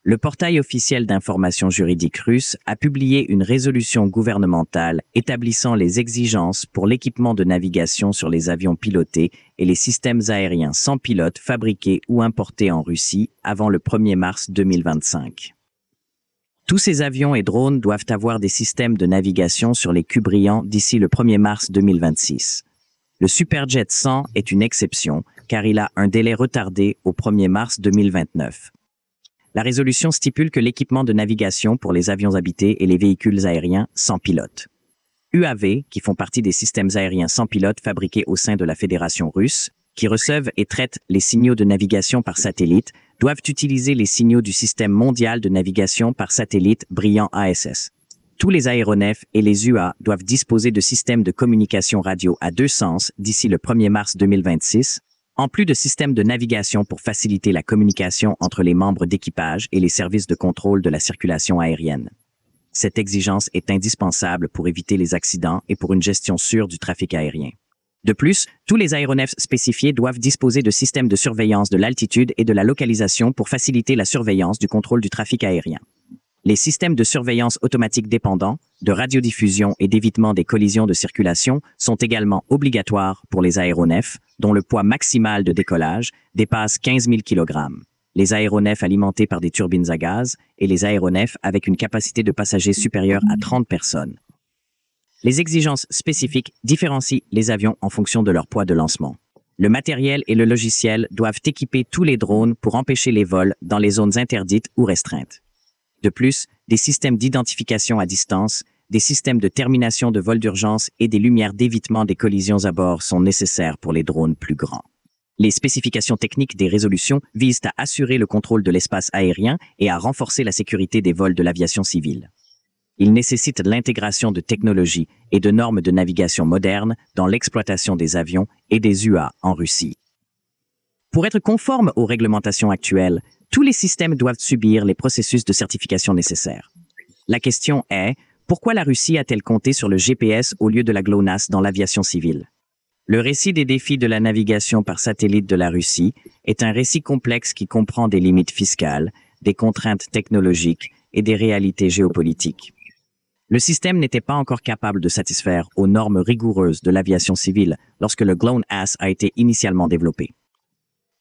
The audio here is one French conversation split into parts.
Le portail officiel d'information juridique russe a publié une résolution gouvernementale établissant les exigences pour l'équipement de navigation sur les avions pilotés et les systèmes aériens sans pilote fabriqués ou importés en Russie avant le 1er mars 2025. Tous ces avions et drones doivent avoir des systèmes de navigation sur les cubes brillants d'ici le 1er mars 2026. Le Superjet 100 est une exception car il a un délai retardé au 1er mars 2029. La résolution stipule que l'équipement de navigation pour les avions habités et les véhicules aériens sans pilote. UAV, qui font partie des systèmes aériens sans pilote fabriqués au sein de la Fédération russe, qui reçoivent et traitent les signaux de navigation par satellite, doivent utiliser les signaux du système mondial de navigation par satellite brillant ASS. Tous les aéronefs et les UA doivent disposer de systèmes de communication radio à deux sens d'ici le 1er mars 2026, en plus de systèmes de navigation pour faciliter la communication entre les membres d'équipage et les services de contrôle de la circulation aérienne. Cette exigence est indispensable pour éviter les accidents et pour une gestion sûre du trafic aérien. De plus, tous les aéronefs spécifiés doivent disposer de systèmes de surveillance de l'altitude et de la localisation pour faciliter la surveillance du contrôle du trafic aérien. Les systèmes de surveillance automatique dépendants, de radiodiffusion et d'évitement des collisions de circulation sont également obligatoires pour les aéronefs, dont le poids maximal de décollage dépasse 15 000 kg. Les aéronefs alimentés par des turbines à gaz et les aéronefs avec une capacité de passagers supérieure à 30 personnes. Les exigences spécifiques différencient les avions en fonction de leur poids de lancement. Le matériel et le logiciel doivent équiper tous les drones pour empêcher les vols dans les zones interdites ou restreintes. De plus, des systèmes d'identification à distance, des systèmes de termination de vol d'urgence et des lumières d'évitement des collisions à bord sont nécessaires pour les drones plus grands. Les spécifications techniques des résolutions visent à assurer le contrôle de l'espace aérien et à renforcer la sécurité des vols de l'aviation civile. Ils nécessitent l'intégration de technologies et de normes de navigation modernes dans l'exploitation des avions et des UA en Russie. Pour être conformes aux réglementations actuelles, tous les systèmes doivent subir les processus de certification nécessaires. La question est, pourquoi la Russie a-t-elle compté sur le GPS au lieu de la GLONASS dans l'aviation civile? Le récit des défis de la navigation par satellite de la Russie est un récit complexe qui comprend des limites fiscales, des contraintes technologiques et des réalités géopolitiques. Le système n'était pas encore capable de satisfaire aux normes rigoureuses de l'aviation civile lorsque le GLONASS a été initialement développé.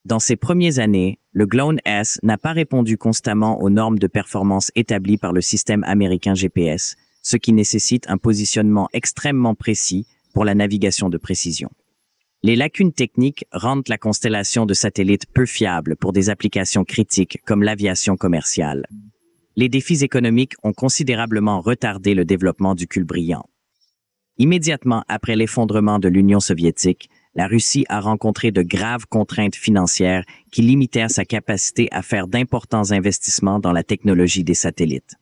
Dans ses premières années, le GLONASS n'a pas répondu constamment aux normes de performance établies par le système américain GPS, ce qui nécessite un positionnement extrêmement précis pour la navigation de précision. Les lacunes techniques rendent la constellation de satellites peu fiable pour des applications critiques comme l'aviation commerciale. Les défis économiques ont considérablement retardé le développement du cube brillant. Immédiatement après l'effondrement de l'Union soviétique, la Russie a rencontré de graves contraintes financières qui limitèrent sa capacité à faire d'importants investissements dans la technologie des satellites.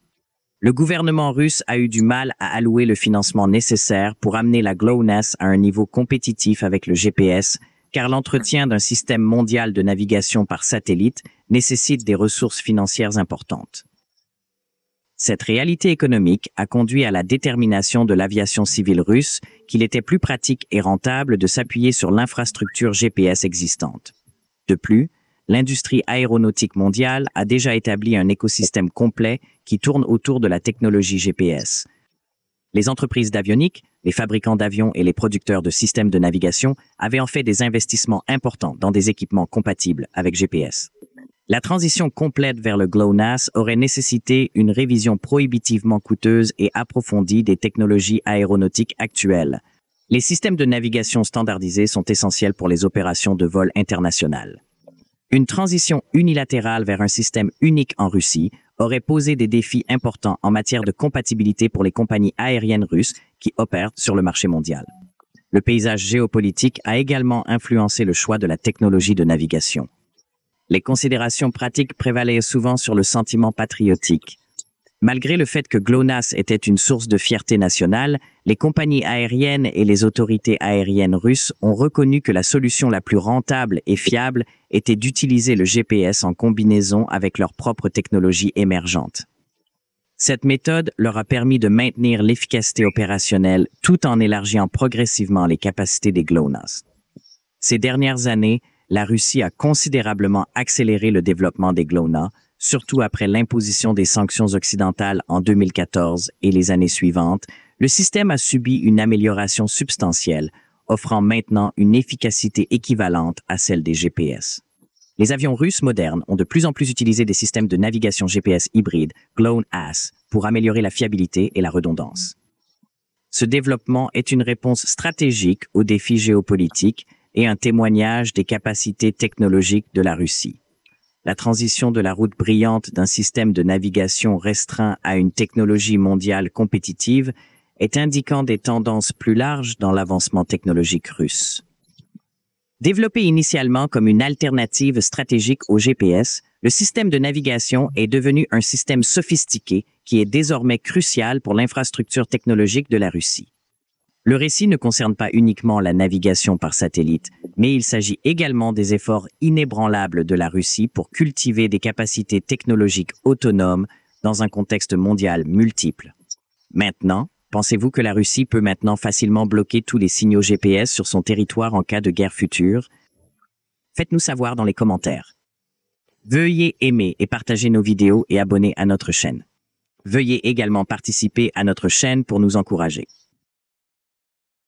Le gouvernement russe a eu du mal à allouer le financement nécessaire pour amener la GLONASS à un niveau compétitif avec le GPS, car l'entretien d'un système mondial de navigation par satellite nécessite des ressources financières importantes. Cette réalité économique a conduit à la détermination de l'aviation civile russe qu'il était plus pratique et rentable de s'appuyer sur l'infrastructure GPS existante. De plus, l'industrie aéronautique mondiale a déjà établi un écosystème complet qui tourne autour de la technologie GPS. Les entreprises d'avionique, les fabricants d'avions et les producteurs de systèmes de navigation avaient en fait des investissements importants dans des équipements compatibles avec GPS. La transition complète vers le GLONASS aurait nécessité une révision prohibitivement coûteuse et approfondie des technologies aéronautiques actuelles. Les systèmes de navigation standardisés sont essentiels pour les opérations de vol internationales. Une transition unilatérale vers un système unique en Russie aurait posé des défis importants en matière de compatibilité pour les compagnies aériennes russes qui opèrent sur le marché mondial. Le paysage géopolitique a également influencé le choix de la technologie de navigation. Les considérations pratiques prévalaient souvent sur le sentiment patriotique. Malgré le fait que GLONASS était une source de fierté nationale, les compagnies aériennes et les autorités aériennes russes ont reconnu que la solution la plus rentable et fiable était d'utiliser le GPS en combinaison avec leur propre technologie émergente. Cette méthode leur a permis de maintenir l'efficacité opérationnelle tout en élargissant progressivement les capacités des GLONASS. Ces dernières années, la Russie a considérablement accéléré le développement des GLONASS, surtout après l'imposition des sanctions occidentales en 2014 et les années suivantes, le système a subi une amélioration substantielle, offrant maintenant une efficacité équivalente à celle des GPS. Les avions russes modernes ont de plus en plus utilisé des systèmes de navigation GPS hybrides, GLONASS, pour améliorer la fiabilité et la redondance. Ce développement est une réponse stratégique aux défis géopolitiques et un témoignage des capacités technologiques de la Russie. La transition de la route brillante d'un système de navigation restreint à une technologie mondiale compétitive est indiquant des tendances plus larges dans l'avancement technologique russe. Développé initialement comme une alternative stratégique au GPS, le système de navigation est devenu un système sophistiqué qui est désormais crucial pour l'infrastructure technologique de la Russie. Le récit ne concerne pas uniquement la navigation par satellite, mais il s'agit également des efforts inébranlables de la Russie pour cultiver des capacités technologiques autonomes dans un contexte mondial multiple. Maintenant, pensez-vous que la Russie peut maintenant facilement bloquer tous les signaux GPS sur son territoire en cas de guerre future? Faites-nous savoir dans les commentaires. Veuillez aimer et partager nos vidéos et abonner à notre chaîne. Veuillez également participer à notre chaîne pour nous encourager.